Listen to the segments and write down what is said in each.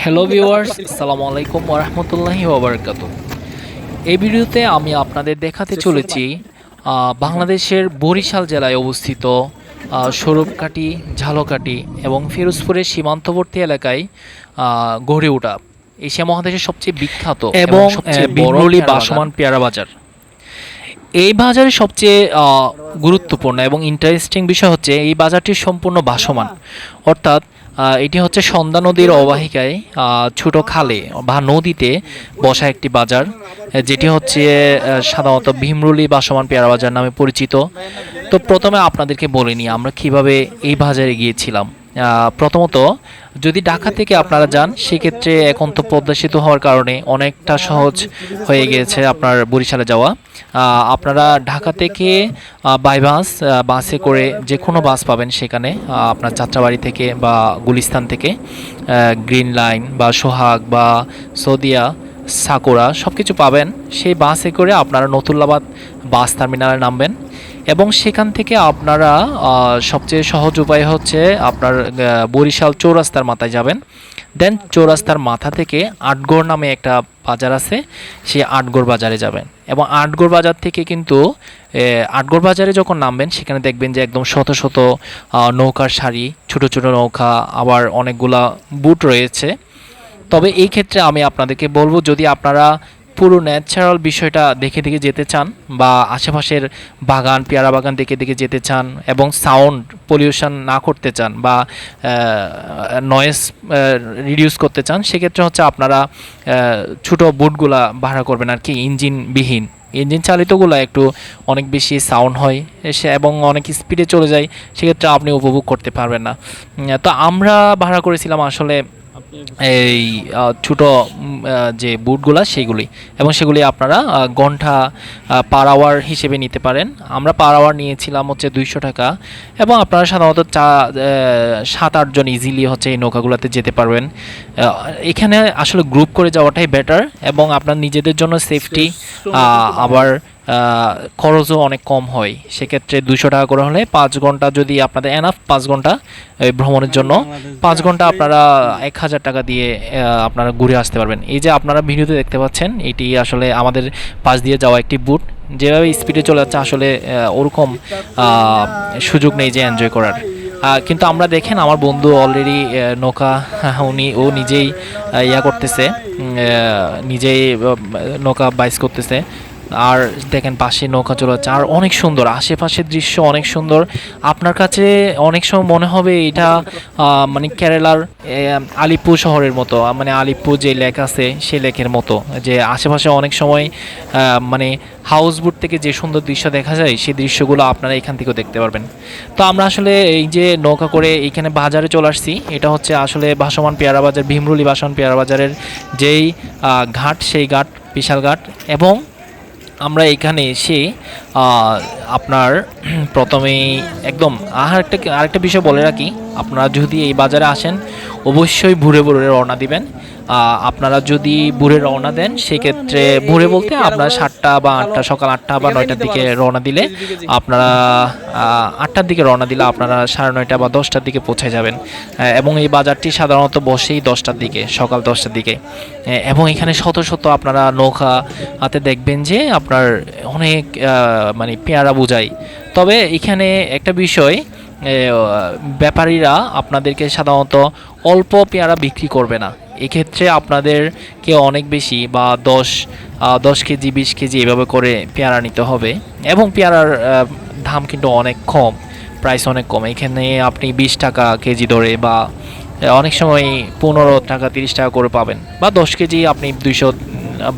Hello viewers, আসসালামু আলাইকুম ওয়া রাহমাতুল্লাহি ওয়া বারাকাতুহু। এই ভিডিওতে আমি আপনাদের দেখাতে চলেছি বাংলাদেশের বরিশাল জেলায় অবস্থিত স্বরূপকাঠি, ঝালকাঠি এবং ফিরোজপুরের সীমান্তবর্তী এলাকায় গড়ে ওঠা এশিয়া মহাদেশের সবচেয়ে বিখ্যাত এবং সবচেয়ে বড় ভাসমান পেয়ারা বাজার। এই বাজারের সবচেয়ে গুরুত্বপূর্ণ এবং ইন্টারেস্টিং বিষয় হচ্ছে এই বাজারটি সম্পূর্ণ ভাসমান, অর্থাৎ এটি হচ্ছে সন্ধ্যা নদীর অববাহিকায় ছোট খালে বা নদীতে বসা একটি বাজার, যেটি হচ্ছে সাধারণত ভীমরুলি ভাসমান পেয়ারা বাজার নামে পরিচিত। তো প্রথমে আপনাদেরকে বলে নিই আমরা কিভাবে এই বাজারে গিয়েছিলাম। প্রথমত, যদি ঢাকা থেকে আপনারা যান সেক্ষেত্রে এখন তো পদ্মা সেতু হওয়ার কারণে অনেকটা সহজ হয়ে গিয়েছে আপনার বরিশালে যাওয়া। আপনারা ঢাকা থেকে বাই বাসে করে যে কোনো বাস পাবেন সেখানে, আপনার যাত্রাবাড়ি থেকে বা গুলিস্তান থেকে গ্রিন লাইন বা সোহাগ বা সদিয়া, সাকুরা সব কিছু পাবেন। সেই বাসে করে আপনারা নতুল্লাবাদ বাস টার্মিনালে নামবেন এবং সেখান থেকে আপনারা সবচেয়ে সহজ উপায় হচ্ছে আপনার বরিশাল চৌরাস্তার মাথায় যাবেন। দেন চৌরাস্তার মাথা থেকে আটগড় নামে একটা বাজার আছে, সেই আটগড় বাজারে যাবেন এবং আটগড় বাজার থেকে কিন্তু আটগড় বাজারে যখন নামবেন সেখানে দেখবেন যে একদম শত শত নৌকার সারি, ছোট ছোট নৌকা, আবার অনেকগুলা বুট রয়েছে। তবে এই ক্ষেত্রে আমি আপনাদেরকে বলবো, যদি আপনারা পুরো ন্যাচারাল বিষয়টা দেখে দেখে যেতে চান বা আশেপাশের বাগান, পেয়ারা বাগান দেখে দেখে যেতে চান এবং সাউন্ড পলিউশন না করতে চান বা নয়েজ রিডিউস করতে চান, সেক্ষেত্রে হচ্ছে আপনারা ছোটো বুটগুলা ভাড়া করবেন আর কি, ইঞ্জিনবিহীন। ইঞ্জিন চালিতগুলো একটু অনেক বেশি সাউন্ড হয় এবং অনেক স্পিডে চলে যায়, সেক্ষেত্রে আপনি উপভোগ করতে পারবেন না। তো আমরা ভাড়া করেছিলাম আসলে এই ছোট যে বুটগুলা সেইগুলি, এবং সেগুলি আপনারা ঘন্টা পার আওয়ার হিসেবে নিতে পারেন। আমরা পার আওয়ার নিয়েছিলাম হচ্ছে 200 টাকা এবং আপনারা সাধারণত 7-8 জন ইজিলি হচ্ছে এই নৌকাগুলোতে যেতে পারবেন। এখানে আসলে গ্রুপ করে যাওয়াটাই বেটার এবং আপনার নিজেদের জন্য সেফটি, আবার খরচও অনেক কম হয়। সেক্ষেত্রে 200 টাকা করে হলে 5 ঘন্টা, যদি আপনাদের এনাফ 5 ঘন্টা ভ্রমণের জন্য, 5 ঘন্টা আপনারা 1000 টাকা দিয়ে আপনারা ঘুরে আসতে পারবেন। এই যে আপনারা ভিডিওতে দেখতে পাচ্ছেন, এটি আসলে আমাদের পাশ দিয়ে যাওয়া একটি বুট, যেভাবে স্পিডে চলে যাচ্ছে আসলে ওরকম সুযোগ নেই যে এনজয় করার। কিন্তু আমরা দেখেন আমার বন্ধু অলরেডি নৌকা ও নিজেই করতেছে, নিজেই নৌকা বাইস করতেছে। আর দেখেন পাশে নৌকা চলাচ্ছে আর অনেক সুন্দর, আশেপাশের দৃশ্য অনেক সুন্দর। আপনার কাছে অনেক সময় মনে হবে এটা মানে কেরালার আলিপুর শহরের মতো, মানে আলিপুর যে লেক আছে সেই লেকের মতো, যে আশেপাশে অনেক সময় মানে হাউসবোট থেকে যে সুন্দর দৃশ্য দেখা যায় সেই দৃশ্যগুলো আপনারা এখান থেকেও দেখতে পারবেন। তো আমরা আসলে এই যে নৌকা করে এইখানে বাজারে চলে আসছি, এটা হচ্ছে আসলে ভাসমান পেয়ারা বাজার, ভীমরুলি ভাসমান পেয়ারা বাজারের যেই ঘাট, সেই ঘাট বিশাল ঘাট। এবং আমরা এখানে এসে আপনার প্রথমেই একদম আরেকটা বিষয় বলে রাখি, আপনারা যদি এই বাজারে আসেন অবশ্যই ভোরে ভোরে রওনা দিবেন। আপনারা যদি ভোরে রওনা দেন সেক্ষেত্রে, ভোরে বলতে আপনারা 7টা বা 8টা, সকাল 8টা বা 9টার দিকে রওনা দিলে আপনারা 8টার দিকে রওনা দিলে আপনারা 9:30 বা 10টার দিকে পৌঁছে যাবেন। এবং এই বাজারটি সাধারণত বসেই 10টার দিকে, সকাল 10টার দিকে। এবং এখানে শত শত আপনারা নৌকা হাতে দেখবেন যে আপনার অনেক মানে পেয়ারা বোঝাই। তবে এখানে একটা বিষয়, ব্যাপারীরা আপনাদেরকে সাধারণত অল্প পেয়ারা বিক্রি করবে না, এক্ষেত্রে আপনাদেরকে অনেক বেশি বা 10 কেজি 20 কেজি এভাবে করে পেয়ারা নিতে হবে। এবং পেয়ারার দাম কিন্তু অনেক কম, প্রাইস অনেক কম। এখানে আপনি 20 টাকা কেজি ধরে বা অনেক সময় 15 টাকা 30 টাকা করে পাবেন, বা 10 কেজি আপনি 200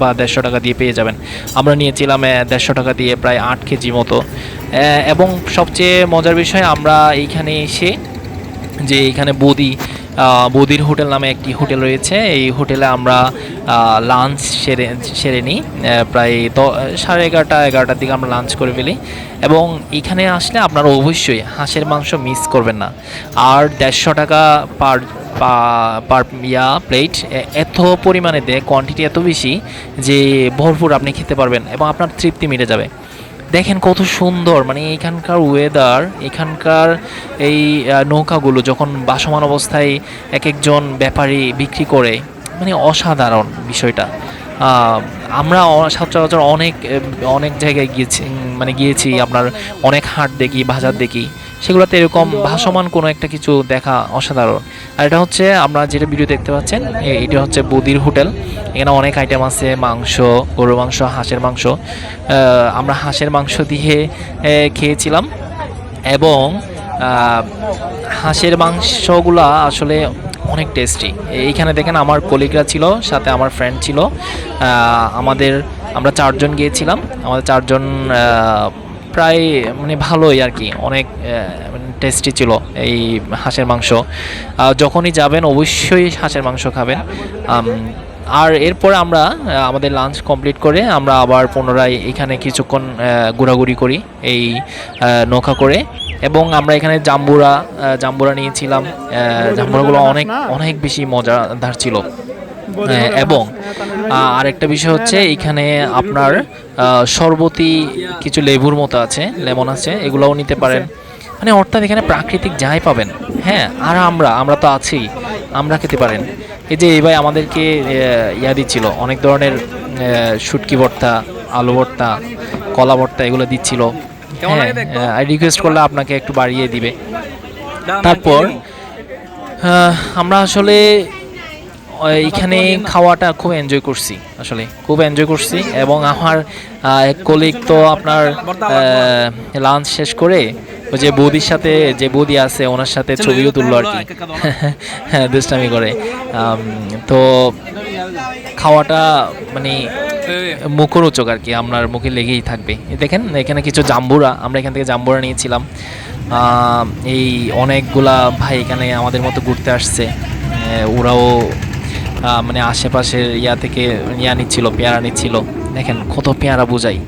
বা 150 টাকা দিয়ে পেয়ে যাবেন। আমরা নিয়েছিলাম 150 টাকা দিয়ে প্রায় 8 কেজি মতো। এবং সবচেয়ে মজার বিষয়, আমরা এইখানে এসে যে এইখানে বদির হোটেল নামে একটি হোটেল রয়েছে, এই হোটেলে আমরা লাঞ্চ সেরে নিই প্রায় 11:30-11টার দিকে আমরা লাঞ্চ করে ফেলি। এবং এখানে আসলে আপনারা অবশ্যই হাঁসের মাংস মিস করবেন না। আর 150 টাকা পার প্লেট, এত পরিমাণে দেয়, কোয়ান্টিটি এত বেশি যে ভরপুর আপনি খেতে পারবেন এবং আপনার তৃপ্তি মিটে যাবে। দেখেন কত সুন্দর, মানে এখানকার ওয়েদার, এখানকার এই নৌকাগুলো যখন ভাসমান অবস্থায় এক একজন ব্যাপারী বিক্রি করে, মানে অসাধারণ বিষয়টা। আমরা সচরাচর অনেক অনেক জায়গায় গিয়েছি, মানে গিয়েছি আপনার অনেক হাট দেখি, বাজার দেখি, সেগুলোতে এরকম ভাসমান কোনো একটা কিছু দেখা অসাধারণ। আর এটা হচ্ছে আমরা যেটা ভিডিও দেখতে পাচ্ছেন, এটা হচ্ছে বদির হোটেল। এখানে অনেক আইটেম আছে, মাংস, গরুর মাংস, হাঁসের মাংস। আমরা হাঁসের মাংস দিয়ে খেয়েছিলাম, এবং হাঁসের মাংসগুলা আসলে অনেক টেস্টি। এইখানে দেখেন আমার কলিগরা ছিল, সাথে আমার ফ্রেন্ড ছিল। আমরা চারজন গিয়েছিলাম, আমাদের চারজন প্রায় মানে ভালোই আর কি, অনেক টেস্টি ছিল এই হাঁসের মাংস। যখনই যাবেন অবশ্যই হাঁসের মাংস খাবেন। আর এরপর আমরা আমাদের লাঞ্চ কমপ্লিট করে আমরা আবার পুনরায় এখানে কিছুক্ষণ ঘোরাঘুরি করি এই নৌকা করে, এবং আমরা এখানে জাম্বুরা নিয়েছিলাম। জাম্বুরাগুলো অনেক অনেক বেশি মজাদার ছিল। এবং আরেকটা বিষয় হচ্ছে এখানে আপনার শরবতি কিছু লেবুর মতো আছে, লেমন আছে, এগুলোও নিতে পারেন। মানে অর্থাৎ এখানে প্রাকৃতিক যাই পাবেন। হ্যাঁ, আর আমরা তো আছি, আমরা খেতে পারেন। এই যে এই ভাই আমাদেরকে ইয়া দিচ্ছিল, অনেক ধরনের শুটকি ভর্তা, আলু ভর্তা, কলা ভর্তা এগুলো দিচ্ছিল। হ্যাঁ, রিকোয়েস্ট করলে আপনাকে একটু বাড়িয়ে দিবে। তারপর আমরা আসলে এইখানে খাওয়াটা খুব এনজয় করছি, আসলে খুব এনজয় করছি। এবং আমার এক কলিগ তো আপনার লাঞ্চ শেষ করে ওই যে বৌদির সাথে, যে বৌদি আছে ওনার সাথে ছবিও তুললো আর কি, হ্যাঁ, দুষ্টামি করে। তো খাওয়াটা মানে মুখরোচক আর কি, আপনার মুখে লেগেই থাকবে। দেখেন এখানে কিছু জাম্বুরা, আমরা এখান থেকে জাম্বুরা নিয়েছিলাম। এই অনেকগুলা ভাই এখানে আমাদের মতো ঘুরতে আসছে, ওরাও মানে আশেপাশের ইয়া থেকে ইয়া নিচ্ছিল, পেয়ারা নিচ্ছিল। দেখেন কত পেয়ারা বোঝাই,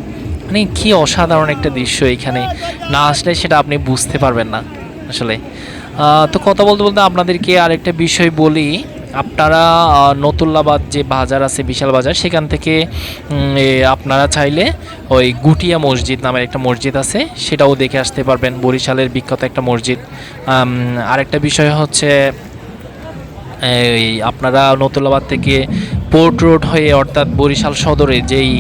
মানে কি অসাধারণ একটা দৃশ্য। এখানে না আসলে সেটা আপনি বুঝতে পারবেন না আসলে। তো কথা বলতে বলতে আপনাদেরকে আরেকটা বিষয় বলি। আপনারা নতুল্লাবাদ যে বাজার আছে, বিশাল বাজার, সেখান থেকে আপনারা চাইলে ওই গুটিয়া মসজিদ নামের একটা মসজিদ আছে, সেটাও দেখে আসতে পারবেন। বরিশালের বিখ্যাত একটা মসজিদ। আরেকটা বিষয় হচ্ছে এই আপনারা নতুল্লাবাদ থেকে পোর্ট রোড হয়ে, অর্থাৎ বরিশাল সদরে যেই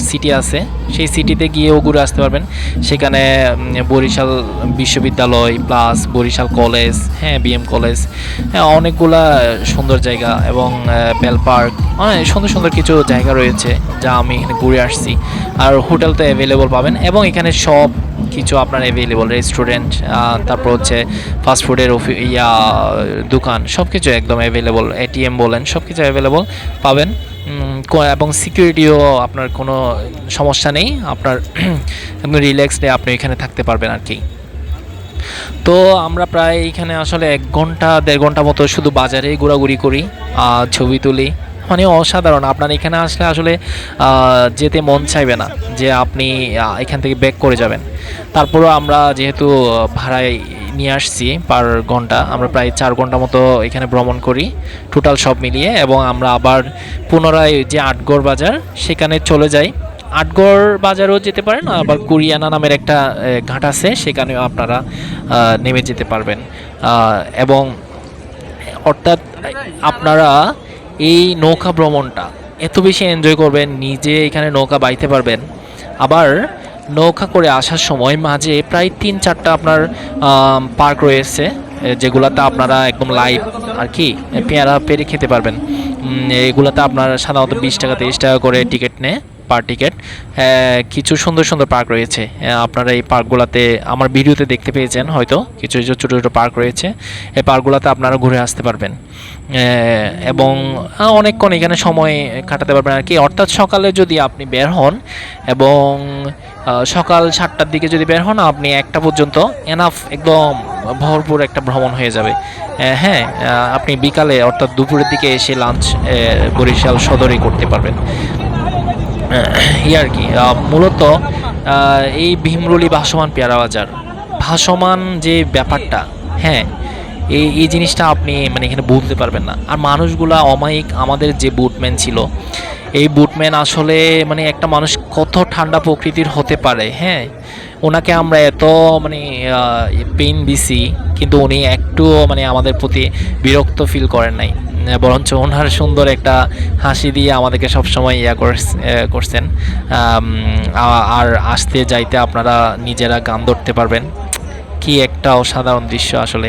সিটি আছে, সেই সিটিতে গিয়েও ঘুরে আসতে পারবেন। সেখানে বরিশাল বিশ্ববিদ্যালয় প্লাস বরিশাল কলেজ, হ্যাঁ, বিএম কলেজ, হ্যাঁ, অনেকগুলা সুন্দর জায়গা, এবং বেল পার্ক, অনেক সুন্দর সুন্দর কিছু জায়গা রয়েছে যা আমি এখানে ঘুরে আসছি। আর হোটেল তো অ্যাভেলেবল পাবেন, এবং এখানে সব কিছু আপনার অ্যাভেলেবল, রেস্টুরেন্ট, তারপর হচ্ছে ফাস্টফুডের দোকান, সব কিছু একদম অ্যাভেলেবল। এটিএম বলেন, সব কিছু অ্যাভেলেবল পাবেন। এবং সিকিউরিটিও আপনার কোনো সমস্যা নেই, আপনার একদম রিল্যাক্সডে আপনি এখানে থাকতে পারবেন আর কি। তো আমরা প্রায় এখানে আসলে 1 ঘন্টা 1.5 ঘন্টা মতো শুধু বাজারে ঘোরাঘুরি করি, ছবি তুলি, মানে অসাধারণ। আপনার এখানে আসলে আসলে যেতে মন চাইবে না যে আপনি এখান থেকে ব্যাক করে যাবেন। তারপরও আমরা যেহেতু ভাড়ায় নিয়ে আসছি পার ঘন্টা, আমরা প্রায় 4 ঘন্টা মতো এখানে ভ্রমণ করি টোটাল সব মিলিয়ে। এবং আমরা আবার পুনরায় যে আটগড় বাজার, সেখানে চলে যাই। আটগড় বাজারও যেতে পারেন, আবার কুরিয়ানা নামের একটা ঘাট আছে, সেখানেও আপনারা নেমে যেতে পারবেন। এবং অর্থাৎ আপনারা এই নৌকা ভ্রমণটা এত বেশি এনজয় করবেন, নিজে এখানে নৌকা বাইতে পারবেন। আবার নৌকা করে আসার সময় মাঝে প্রায় 3-4টা আপনার পার্ক রয়েছে, যেগুলাতে আপনারা একদম লাইভ আর কি পেয়ারা পেরে খেতে পারবেন। এগুলাতে আপনার সাধারণত 20 টাকা 30 টাকা করে টিকিট নেয়, পার টিকিট। কিছু সুন্দর সুন্দর পার্ক রয়েছে, আপনারা এই পার্কগুলোতে আমার ভিডিওতে দেখতে পেয়েছেন হয়তো, কিছু কিছু ছোটো ছোটো পার্ক রয়েছে, এই পার্কগুলোতে আপনারা ঘুরে আসতে পারবেন। এবং অনেকক্ষণ এখানে সময় কাটাতে পারবেন আর কি। অর্থাৎ সকালে যদি আপনি বের হন, এবং সকাল 7টার দিকে যদি বের হন, আপনি 1টা পর্যন্ত এনাফ, একদম ভরপুর একটা ভ্রমণ হয়ে যাবে। হ্যাঁ, আপনি বিকালে অর্থাৎ দুপুরের দিকে এসে লাঞ্চ বরিশাল সদরেই করতে পারবেন আর কি। মূলত এই ভীমরুলি ভাসমান পেয়ারা বাজার, ভাসমান যে ব্যাপারটা, হ্যাঁ, এই জিনিসটা আপনি মানে এখানে বুঝতে পারবেন না। আর মানুষগুলা অমায়িক। আমাদের যে বুটম্যান ছিল, এই বুটম্যান আসলে মানে একটা মানুষ কত ঠান্ডা প্রকৃতির হতে পারে, হ্যাঁ, ওনাকে আমরা এত মানে পেইন দিছি, কিন্তু উনি একটু মানে আমাদের প্রতি বিরক্ত ফিল করেন নাই। বরঞ্চ ওনার সুন্দর একটা হাসি দিয়ে আমাদেরকে সবসময় করছেন। আর আসতে যাইতে আপনারা নিজেরা গান ধরতে পারবেন। কি একটা অসাধারণ দৃশ্য আসলে।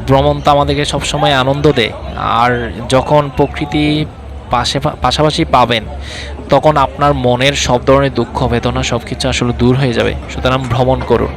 ভ্রমণ তো আমাদেরকে সবসময় আনন্দ দেয়, আর যখন প্রকৃতি পাশাপাশি পাবেন তখন আপনার মনের সব ধরনের দুঃখ বেদনা সব কিছু আসলে দূর হয়ে যাবে। সুতরাং ভ্রমণ করুন।